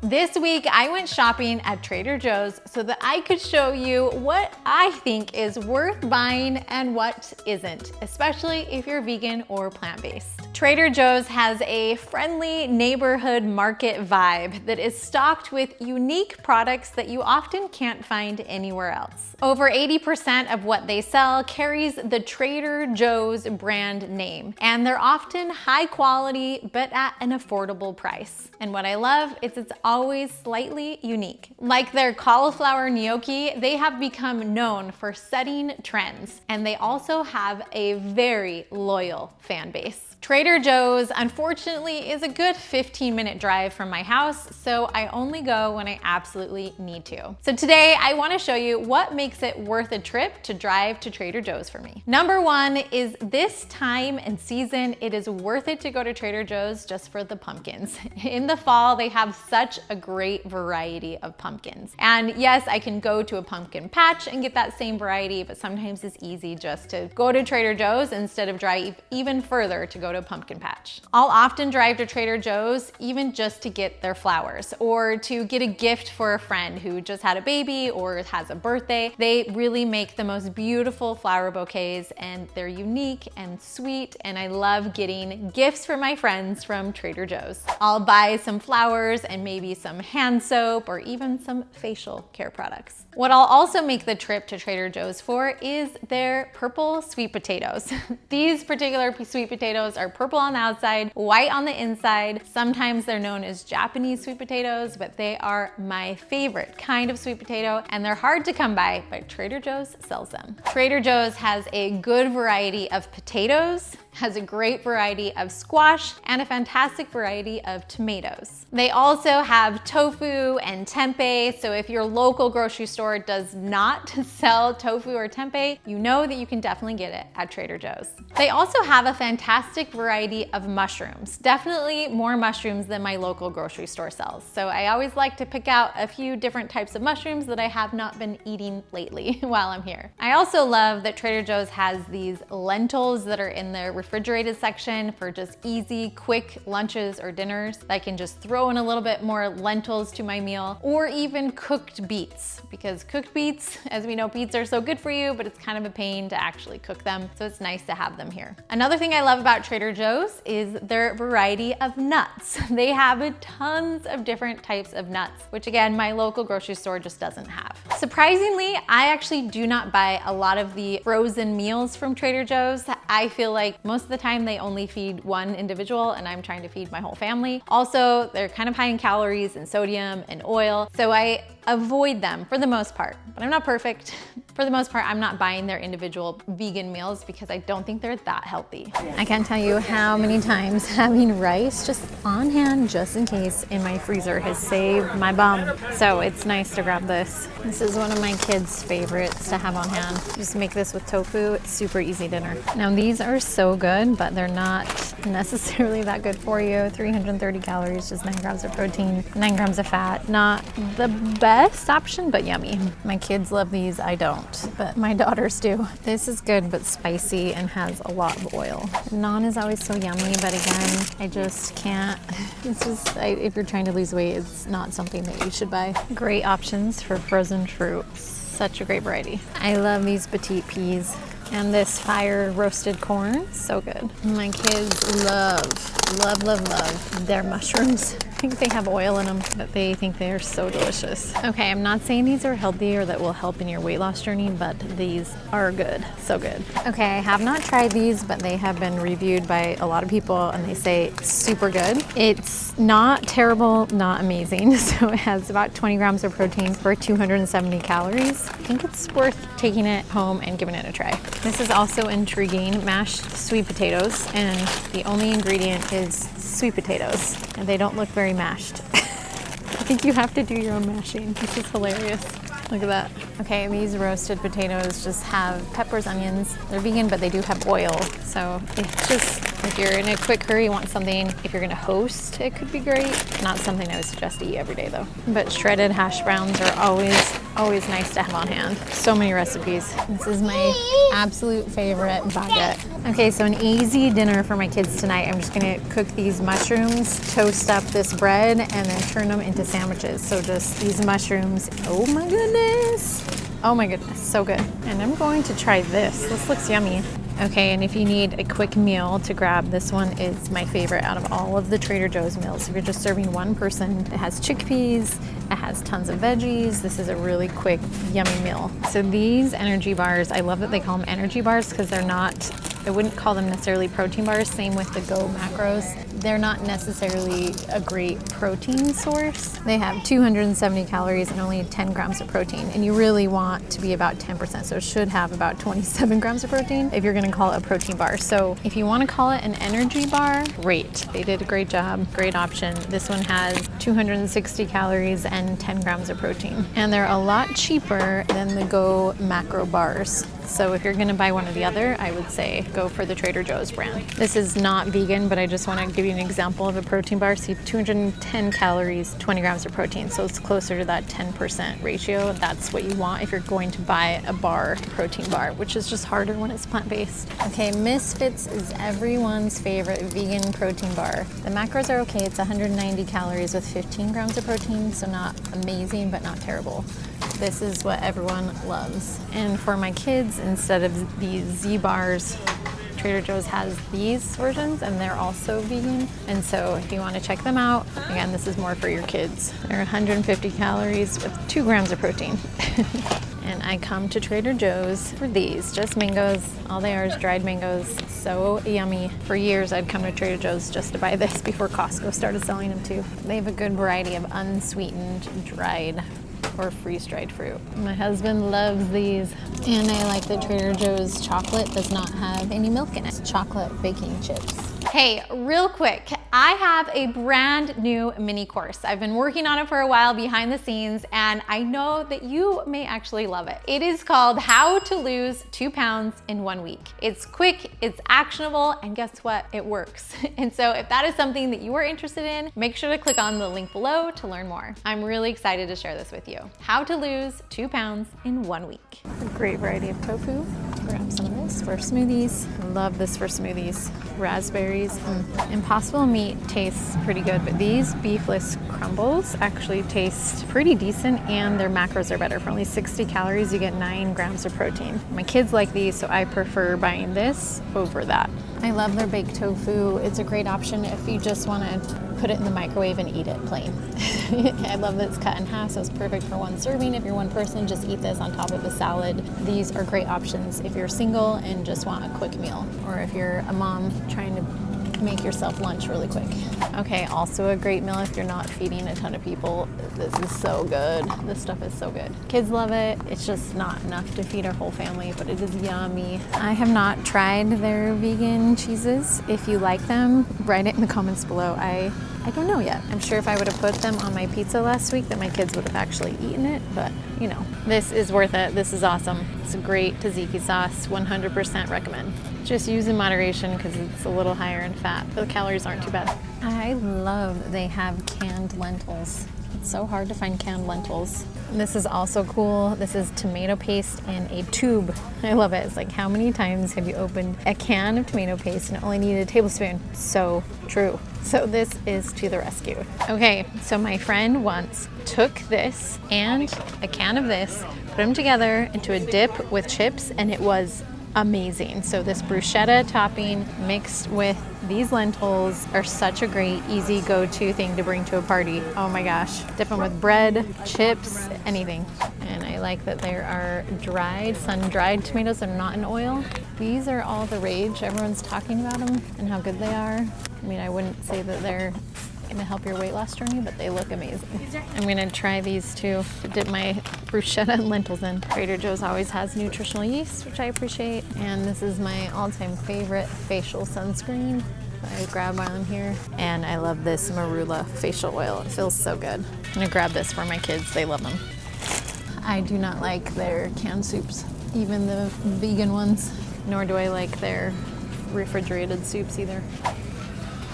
This week, I went shopping at Trader Joe's so that I could show you what I think is worth buying and what isn't, especially if you're vegan or plant-based. Trader Joe's has a friendly neighborhood market vibe that is stocked with unique products that you often can't find anywhere else. Over 80% of what they sell carries the Trader Joe's brand name, and they're often high quality but at an affordable price. And what I love is it's always slightly unique. Like their cauliflower gnocchi, they have become known for setting trends, and they also have a very loyal fan base. Trader Joe's, unfortunately, is a good 15-minute drive from my house, so I only go when I absolutely need to. So today, I want to show you what makes it worth a trip to drive to Trader Joe's for me. Number one is this time and season, it is worth it to go to Trader Joe's just for the pumpkins. In the fall, they have such a great variety of pumpkins. And yes, I can go to a pumpkin patch and get that same variety, but sometimes it's easy just to go to Trader Joe's instead of drive even further to go to a pumpkin patch. I'll often drive to Trader Joe's even just to get their flowers or to get a gift for a friend who just had a baby or has a birthday. They really make the most beautiful flower bouquets, and they're unique and sweet, and I love getting gifts for my friends from Trader Joe's. I'll buy some flowers and maybe some hand soap or even some facial care products. What I'll also make the trip to Trader Joe's for is their purple sweet potatoes. These particular sweet potatoes are purple on the outside, white on the inside. Sometimes they're known as Japanese sweet potatoes, but they are my favorite kind of sweet potato, and they're hard to come by, but Trader Joe's sells them. Trader Joe's has a good variety of potatoes, has a great variety of squash, and a fantastic variety of tomatoes. They also have tofu and tempeh, so if your local grocery store does not sell tofu or tempeh, you know that you can definitely get it at Trader Joe's. They also have a fantastic variety of mushrooms, definitely more mushrooms than my local grocery store sells. So I always like to pick out a few different types of mushrooms that I have not been eating lately while I'm here. I also love that Trader Joe's has these lentils that are in their refrigerated section for just easy, quick lunches or dinners. I can just throw in a little bit more lentils to my meal, or even cooked beets, because cooked beets, as we know, beets are so good for you, but it's kind of a pain to actually cook them, so it's nice to have them here. Another thing I love about Trader Joe's is their variety of nuts. They have tons of different types of nuts, which again, my local grocery store just doesn't have. Surprisingly, I actually do not buy a lot of the frozen meals from Trader Joe's. I feel like most of the time they only feed one individual, and I'm trying to feed my whole family. Also, they're kind of high in calories and sodium and oil, so I avoid them for the most part, but I'm not perfect. For the most part, I'm not buying their individual vegan meals because I don't think they're that healthy. I can't tell you how many times having rice just on hand, just in case, in my freezer has saved my bum. So it's nice to grab this. This is one of my kids' favorites to have on hand. Just make this with tofu. It's super easy dinner. Now these are so good, but they're not necessarily that good for you. 330 calories, just 9 grams of protein, 9 grams of fat. Not the best option, but yummy. My kids love these, I don't, but my daughters do. This is good, but spicy and has a lot of oil. Naan is always so yummy, but again, I just can't. It's just, if you're trying to lose weight, it's not something that you should buy. Great options for frozen fruit. Such a great variety. I love these petite peas. And this fire roasted corn, so good. My kids love their mushrooms. I think they have oil in them, but they think they are so delicious. Okay, I'm not saying these are healthy or that will help in your weight loss journey, but these are good, so good. Okay, I have not tried these, but they have been reviewed by a lot of people and they say it's super good. It's not terrible, not amazing. So it has about 20 grams of protein for 270 calories. I think it's worth taking it home and giving it a try. This is also intriguing, mashed sweet potatoes, and the only ingredient is sweet potatoes, and they don't look very mashed. I think you have to do your own mashing, which is hilarious. Look at that. Okay, these roasted potatoes just have peppers, onions. They're vegan, but they do have oil, so it's just If you're in a quick hurry, you want something, if you're gonna host, it could be great. Not something I would suggest to eat every day though. But shredded hash browns are always nice to have on hand. So many recipes. This is my absolute favorite baguette. Okay, so an easy dinner for my kids tonight. I'm just gonna cook these mushrooms, toast up this bread, and then turn them into sandwiches. So just these mushrooms. Oh my goodness. Oh my goodness, so good. And I'm going to try this. This looks yummy. Okay, and if you need a quick meal to grab, this one is my favorite out of all of the Trader Joe's meals. If you're just serving one person, it has chickpeas, it has tons of veggies. This is a really quick, yummy meal. So these energy bars, I love that they call them energy bars because they're not, I wouldn't call them necessarily protein bars. Same with the Go macros. They're not necessarily a great protein source. They have 270 calories and only 10 grams of protein. And you really want to be about 10%. So it should have about 27 grams of protein if you're gonna call it a protein bar. So if you wanna call it an energy bar, great. They did a great job, great option. This one has 260 calories and 10 grams of protein. And they're a lot cheaper than the Go macro bars. So if you're gonna buy one or the other, I would say go for the Trader Joe's brand. This is not vegan, but I just wanna give you an example of a protein bar. See, 210 calories, 20 grams of protein. So it's closer to that 10% ratio. That's what you want if you're going to buy a bar, protein bar, which is just harder when it's plant-based. Okay, Misfits is everyone's favorite vegan protein bar. The macros are okay. It's 190 calories with 15 grams of protein, so not amazing, but not terrible. This is what everyone loves. And for my kids, instead of these Z bars, Trader Joe's has these versions and they're also vegan. And so if you want to check them out, again, this is more for your kids. They're 150 calories with 2 grams of protein. And I come to Trader Joe's for these, just mangoes. All they are is dried mangoes, so yummy. For years, I'd come to Trader Joe's just to buy this before Costco started selling them too. They have a good variety of unsweetened, dried, or freeze-dried fruit. My husband loves these. And I like that Trader Joe's chocolate does not have any milk in it. It's chocolate baking chips. Hey, real quick, I have a brand new mini course. I've been working on it for a while behind the scenes, and I know that you may actually love it. It is called How to Lose 2 Pounds in 1 Week. It's quick, it's actionable, and guess what? It works. And so if that is something that you are interested in, make sure to click on the link below to learn more. I'm really excited to share this with you. How to lose 2 pounds in 1 week. A great variety of tofu. Grab some of this for smoothies. Love this for smoothies. Raspberries. Impossible meat tastes pretty good, but these beefless crumbles actually taste pretty decent, and their macros are better. For only 60 calories, you get 9 grams of protein. My kids like these, so I prefer buying this over that. I love their baked tofu. It's a great option if you just want to put it in the microwave and eat it plain. I love that it's cut in half, so it's perfect for one serving. If you're one person, just eat this on top of a salad. These are great options if you're single and just want a quick meal, or if you're a mom trying to make yourself lunch really quick. Okay, also a great meal if you're not feeding a ton of people. This is so good. This stuff is so good. Kids love it. It's just not enough to feed our whole family, but it is yummy. I have not tried their vegan cheeses. If you like them, write it in the comments below. I don't know yet. I'm sure if I would have put them on my pizza last week that my kids would have actually eaten it, but you know, this is worth it. This is awesome. It's a great tzatziki sauce, 100% recommend. Just use in moderation because it's a little higher in fat, but the calories aren't too bad. I love they have canned lentils. It's so hard to find canned lentils. This is also cool. This is tomato paste in a tube. I love it. It's like, how many times have you opened a can of tomato paste and only needed a tablespoon? So true. So this is to the rescue. Okay, so my friend once took this and a can of this, put them together into a dip with chips, and it was amazing. So this bruschetta topping mixed with these lentils are such a great, easy go-to thing to bring to a party. Oh my gosh. Dip them with bread, chips, anything. And I like that there are dried, sun-dried tomatoes that are not in oil. These are all the rage. Everyone's talking about them and how good they are. I mean, I wouldn't say that they're gonna help your weight loss journey, but they look amazing. I'm gonna try these too, to dip my bruschetta and lentils in. Trader Joe's always has nutritional yeast, which I appreciate. And this is my all-time favorite facial sunscreen. I grab while I'm here. And I love this marula facial oil. It feels so good. I'm gonna grab this for my kids. They love them. I do not like their canned soups, even the vegan ones, nor do I like their refrigerated soups either.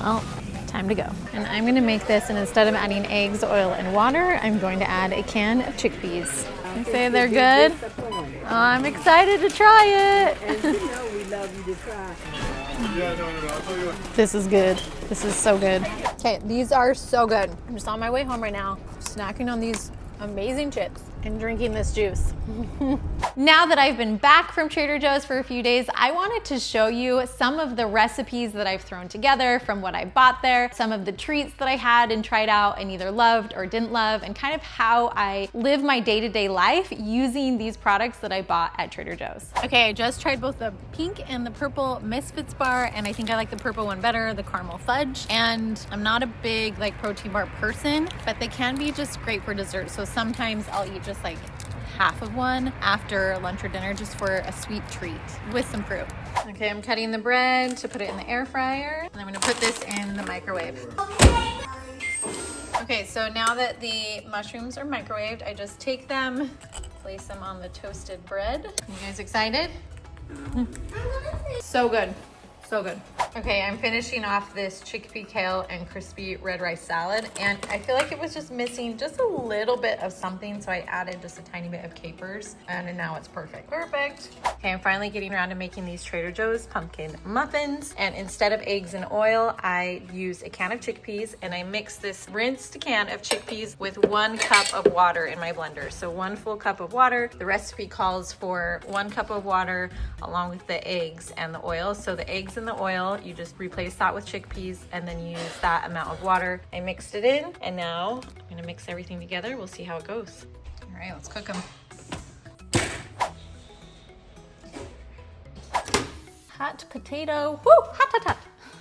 Well, time to go. And I'm gonna make this, and instead of adding eggs, oil, and water, I'm going to add a can of chickpeas. You say they're good? Oh, I'm excited to try it. And you know we love you to try. This is good. This is so good. Okay, these are so good. I'm just on my way home right now, snacking on these amazing chips and drinking this juice. Now that I've been back from Trader Joe's for a few days, I wanted to show you some of the recipes that I've thrown together from what I bought there, some of the treats that I had and tried out and either loved or didn't love, and kind of how I live my day-to-day life using these products that I bought at Trader Joe's. Okay, I just tried both the pink and the purple Misfits bar, and I think I like the purple one better, the caramel fudge. And I'm not a big like protein bar person, but they can be just great for dessert. So sometimes I'll eat just like half of one after lunch or dinner just for a sweet treat with some fruit. Okay, I'm cutting the bread to put it in the air fryer, and I'm gonna put this in the microwave. Okay, so now that the mushrooms are microwaved, I just take them, place them on the toasted bread. You guys excited? So good. So good. Okay, I'm finishing off this chickpea, kale, and crispy red rice salad, and I feel like it was just missing just a little bit of something, so I added just a tiny bit of capers, and now it's perfect. Perfect. Okay, I'm finally getting around to making these Trader Joe's pumpkin muffins, and instead of eggs and oil, I used a can of chickpeas, and I mixed this rinsed can of chickpeas with 1 cup of water in my blender. So 1 full cup of water. The recipe calls for 1 cup of water along with the eggs and the oil. So the eggs and the oil, you just replace that with chickpeas and then use that amount of water. I mixed it in, and now I'm gonna mix everything together. We'll see how it goes. All right, let's cook them. Hot potato, woo, hot, hot, hot.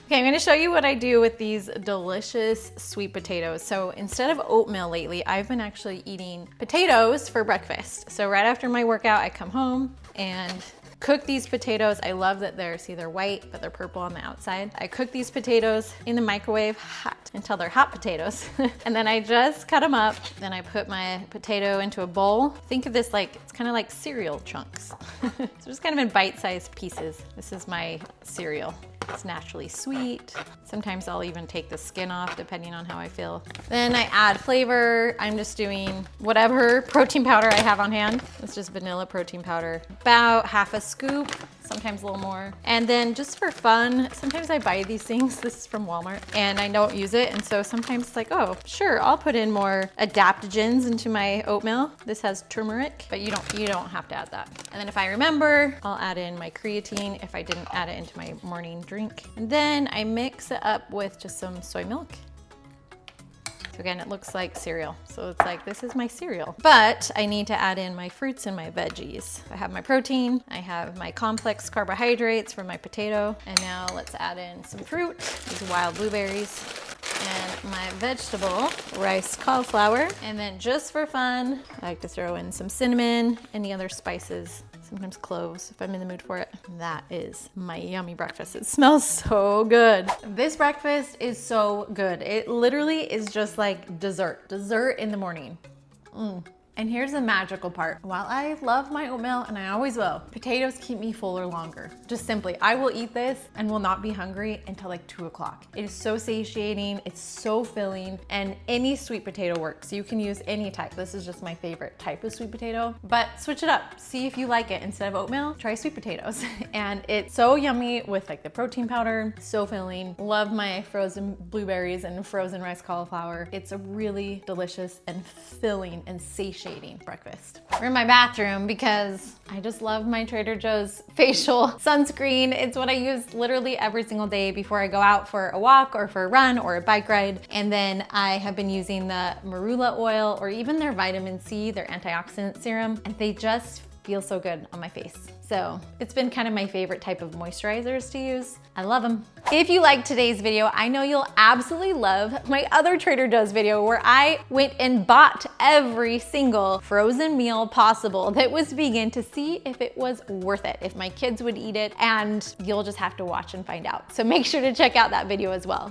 Okay, I'm gonna show you what I do with these delicious sweet potatoes. So instead of oatmeal lately, I've been actually eating potatoes for breakfast. So right after my workout, I come home and cook these potatoes. I love that they're white, but they're purple on the outside. I cook these potatoes in the microwave hot until they're hot potatoes. And then I just cut them up. Then I put my potato into a bowl. Think of this like, it's kind of like cereal chunks. So just kind of in bite-sized pieces. This is my cereal. It's naturally sweet. Sometimes I'll even take the skin off depending on how I feel. Then I add flavor. I'm just doing whatever protein powder I have on hand. It's just vanilla protein powder. About half a scoop, sometimes a little more. And then just for fun, sometimes I buy these things. This is from Walmart, and I don't use it. And so sometimes it's like, oh, sure, I'll put in more adaptogens into my oatmeal. This has turmeric, but you don't have to add that. And then if I remember, I'll add in my creatine if I didn't add it into my morning drink. And then I mix it up with just some soy milk. So again, it looks like cereal. So it's like, this is my cereal. But I need to add in my fruits and my veggies. I have my protein, I have my complex carbohydrates from my potato, and now let's add in some fruit, these wild blueberries, and my vegetable, rice cauliflower. And then just for fun, I like to throw in some cinnamon, any other spices, sometimes cloves if I'm in the mood for it. That is my yummy breakfast. It smells so good. This breakfast is so good. It literally is just like dessert in the morning. And here's the magical part. While I love my oatmeal, and I always will, potatoes keep me fuller longer. Just simply, I will eat this and will not be hungry until like 2 o'clock. It is so satiating, it's so filling, and any sweet potato works. You can use any type. This is just my favorite type of sweet potato, but switch it up. See if you like it. Instead of oatmeal, try sweet potatoes. And it's so yummy with like the protein powder, so filling. Love my frozen blueberries and frozen rice cauliflower. It's a really delicious and filling and satiating breakfast. We're in my bathroom because I just love my Trader Joe's facial sunscreen. It's what I use literally every single day before I go out for a walk or for a run or a bike ride. And then I have been using the marula oil or even their vitamin C, their antioxidant serum, and they just feel so good on my face. So it's been kind of my favorite type of moisturizers to use. I love them. If you liked today's video, I know you'll absolutely love my other Trader Joe's video where I went and bought every single frozen meal possible that was vegan to see if it was worth it, if my kids would eat it, and you'll just have to watch and find out. So make sure to check out that video as well.